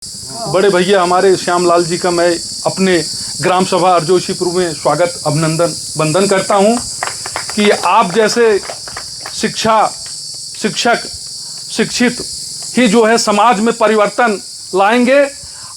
बड़े भैया हमारे श्यामलाल जी का मैं अपने ग्राम सभा अर्जोशीपुर में स्वागत अभिनंदन वंदन करता हूं कि आप जैसे शिक्षक शिक्षित ही जो है समाज में परिवर्तन लाएंगे।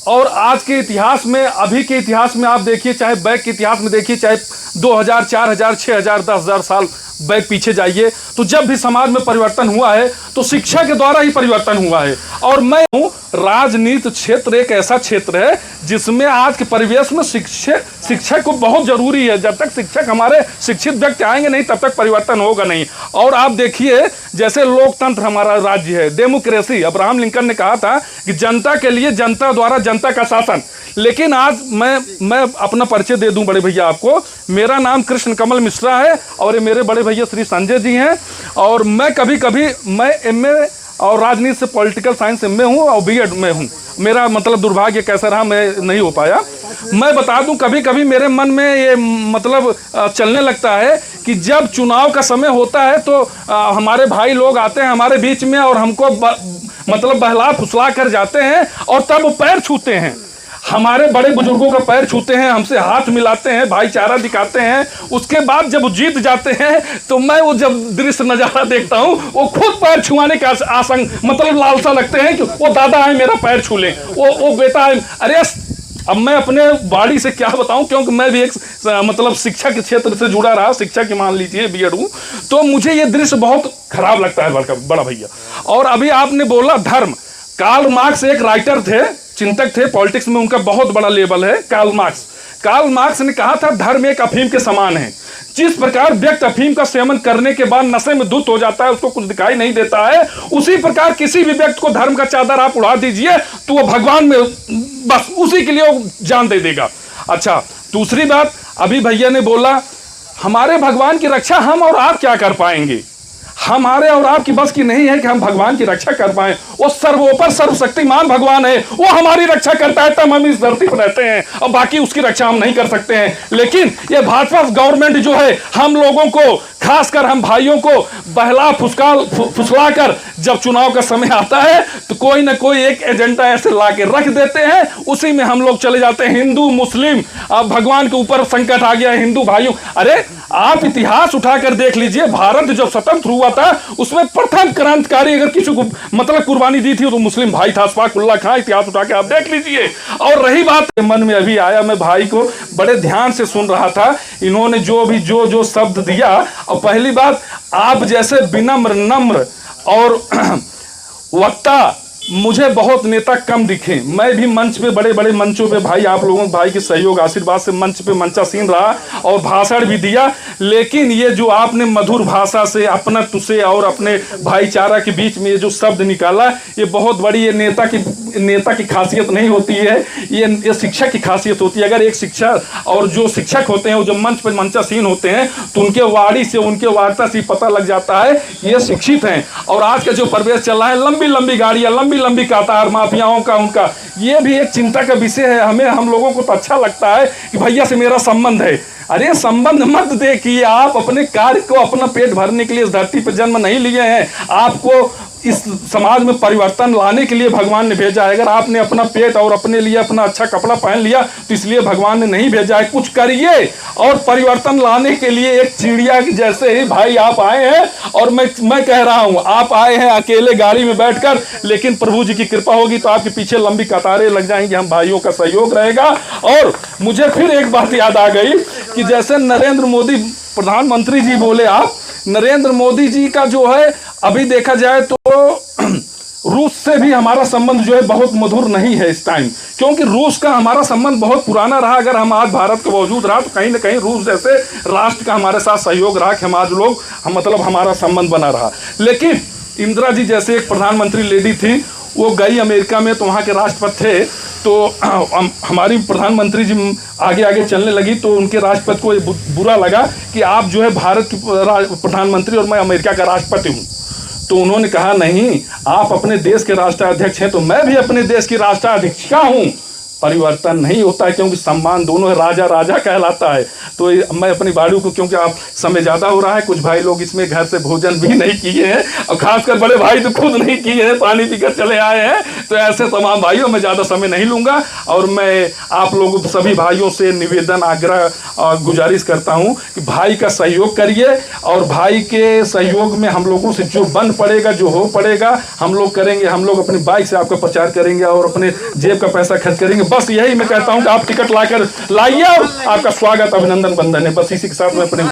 और आज के इतिहास में, अभी के इतिहास में आप देखिए, चाहे बैक के इतिहास में देखिए, चाहे 2000, 4000, 6000, 10,000 साल बैक पीछे जाइए, तो जब भी समाज में परिवर्तन हुआ है तो शिक्षा के द्वारा ही परिवर्तन हुआ है। और मैं हूँ, राजनीति क्षेत्र एक ऐसा क्षेत्र है जिसमें आज के परिवेश में शिक्षक को बहुत जरूरी है। जब तक शिक्षक हमारे शिक्षित व्यक्ति आएंगे नहीं, तब तक परिवर्तन होगा नहीं। और आप देखिए, जैसे लोकतंत्र हमारा राज्य है, डेमोक्रेसी, अब्राहम लिंकन ने कहा था कि जनता के लिए, जनता द्वारा जनता का शासन। लेकिन आज मैं अपना परिचय दे दूं बड़े भैया आपको। मेरा नाम कृष्ण कमल मिश्रा है और ये मेरे बड़े भैया श्री संजय जी हैं। और मैं कभी मैं एमए और राजनीति से पॉलिटिकल साइंस एमए हूँ और बीएड में हूँ। मेरा मतलब दुर्भाग्य कैसा रहा, मैं नहीं हो पाया। मैं बता दूं, कभी कभी मेरे मन में ये मतलब चलने लगता है कि जब चुनाव का समय होता है तो हमारे भाई लोग आते हैं हमारे बीच में और हमको मतलब बहला फुसला कर जाते हैं और तब पैर छूते हैं, हमारे बड़े बुजुर्गों का पैर छूते हैं, हमसे हाथ मिलाते हैं, भाईचारा दिखाते हैं। उसके बाद जब जीत जाते हैं तो मैं वो जब दृश्य नज़ारा देखता हूँ, वो खुद पैर छुआने का मतलब लालसा लगते हैं कि वो दादा है मेरा पैर छू लें, वो बेटा है। अरे अब मैं अपने बाड़ी से क्या बताऊं, क्योंकि मैं भी एक मतलब शिक्षा के क्षेत्र से जुड़ा रहा, शिक्षा की मान लीजिए बीएड हूं, तो मुझे ये दृश्य बहुत खराब लगता है बड़ा भैया। और अभी आपने बोला धर्म, कार्ल मार्क्स एक राइटर थे, चिंतक थे, पॉलिटिक्स में उनका बहुत बड़ा लेवल है। कार्ल मार्क्स ने कहा था धर्म एक अफीम के समान है। जिस प्रकार व्यक्ति अफीम का सेवन करने के बाद नशे में धुत हो जाता है, उसको कुछ दिखाई नहीं देता है, उसी प्रकार किसी भी व्यक्ति को धर्म का चादर आप उड़ा दीजिए तो वो भगवान में बस उसी के लिए वो जान दे देगा। अच्छा, दूसरी बात, अभी भैया ने बोला हमारे भगवान की रक्षा हम और आप क्या कर पाएंगे। हमारे और आपकी बस की नहीं है कि हम भगवान की रक्षा कर पाए। वो सर्वोपर सर्वशक्तिमान भगवान है, वो हमारी रक्षा करता है तब हम इस धरती पर रहते हैं, और बाकी उसकी रक्षा हम नहीं कर सकते हैं। लेकिन ये भाजपा गवर्नमेंट जो है, हम लोगों को, खासकर हम भाइयों को बहला फुसला कर जब चुनाव का समय आता है तो कोई ना कोई एक एजेंडा ऐसे ला के रख देते हैं, उसी में हम लोग चले जाते हैं। हिंदू मुस्लिम, अब भगवान के ऊपर संकट आ गया है हिंदू भाइयों। अरे आप इतिहास उठाकर देख लीजिए, भारत जब स्वतंत्र हुआ था उसमें प्रथम क्रांतिकारी अगर किसी को मतलब कुर्बानी दी थी तो मुस्लिम भाई था, अशफाकुल्लाह खां। इतिहास उठा के आप देख लीजिए। और रही बात, मन में अभी आया, मैं भाई को बड़े ध्यान से सुन रहा था, इन्होंने जो शब्द दिया। और पहली बात, आप जैसे विनम्र, नम्र और वक्ता मुझे बहुत नेता कम दिखे। मैं भी मंच पे, बड़े बड़े मंचों पे भाई, आप लोगों भाई के सहयोग आशीर्वाद से मंच पे मंचासीन रहा और भाषण भी दिया। लेकिन ये जो आपने मधुर भाषा से अपनत्व से और अपने भाईचारा के बीच में ये जो शब्द निकाला, ये बहुत बड़ी, ये नेता की खासियत नहीं होती है, ये शिक्षक की खासियत होती है। अगर एक शिक्षक और जो शिक्षक होते हैं वो जब मंच पर मंचासीन होते हैं तो उनके वाणी से, उनके वार्ता से पता लग जाता है ये शिक्षित हैं। और आज का जो प्रवेश चल रहा है, लंबी लंबी गाड़ियां, लंबी कतार, माफियाओं का, उनका, ये भी एक चिंता का विषय है। हम लोगों को तो अच्छा लगता है कि भैया से मेरा संबंध है। अरे संबंध मत देखिए, आप अपने कार्य को, अपना पेट भरने के लिए इस धरती पर जन्म नहीं लिए हैं। आपको इस समाज में परिवर्तन लाने के लिए भगवान ने भेजा है। अगर आपने अपना पेट और अपने लिए अपना अच्छा कपड़ा पहन लिया तो इसलिए भगवान ने नहीं भेजा है। कुछ करिए और परिवर्तन लाने के लिए एक चिड़िया की जैसे ही भाई आप आए हैं। और मैं कह रहा हूं, आप आए हैं अकेले गाड़ी में बैठकर, लेकिन प्रभु जी की कृपा होगी तो आपके पीछे लंबी कतारें लग जाएंगी, हम भाइयों का सहयोग रहेगा। और मुझे फिर एक बात याद आ गई कि जैसे नरेंद्र मोदी प्रधानमंत्री जी बोले, आप नरेंद्र मोदी जी का जो है, अभी देखा जाए तो रूस से भी हमारा संबंध जो है बहुत मधुर नहीं है इस टाइम, क्योंकि रूस का हमारा संबंध बहुत पुराना रहा। अगर हम आज भारत का मौजूद रहा तो कहीं ना कहीं रूस जैसे राष्ट्र का हमारे साथ सहयोग रहा कि हम आज लोग मतलब हमारा संबंध बना रहा। लेकिन इंदिरा जी जैसे एक प्रधानमंत्री लेडी थी, वो गई अमेरिका में तो वहाँ के राष्ट्रपति थे, तो हमारी प्रधानमंत्री जी आगे आगे चलने लगी तो उनके राष्ट्रपति को ये बुरा लगा कि आप जो है भारत की प्रधानमंत्री और मैं अमेरिका का राष्ट्रपति हूँ। तो उन्होंने कहा नहीं, आप अपने देश के राष्ट्राध्यक्ष हैं तो मैं भी अपने देश की राष्ट्राध्यक्षा हूँ। परिवर्तन नहीं होता है, क्योंकि सम्मान दोनों है, राजा राजा कहलाता है। तो मैं अपनी बाड़ियों को, क्योंकि आप समय ज़्यादा हो रहा है, कुछ भाई लोग इसमें घर से भोजन भी नहीं किए हैं, और खासकर बड़े भाई तो खुद नहीं किए हैं, पानी पीकर चले आए हैं। तो ऐसे तमाम भाइयों मैं ज़्यादा समय नहीं लूँगा, और मैं आप लोगों सभी भाइयों से निवेदन, आग्रह और गुजारिश करता हूँ कि भाई का सहयोग करिए, और भाई के सहयोग में हम लोगों से जो बन पड़ेगा, जो हो पड़ेगा, हम लोग करेंगे। हम लोग अपनी बाइक से आपका प्रचार करेंगे और अपने जेब का पैसा खर्च करेंगे। बस यही मैं कहता हूं कि आप टिकट लाकर लाइए, और आपका स्वागत, अभिनंदन, बंधन है। बस इसी के साथ मैं अपने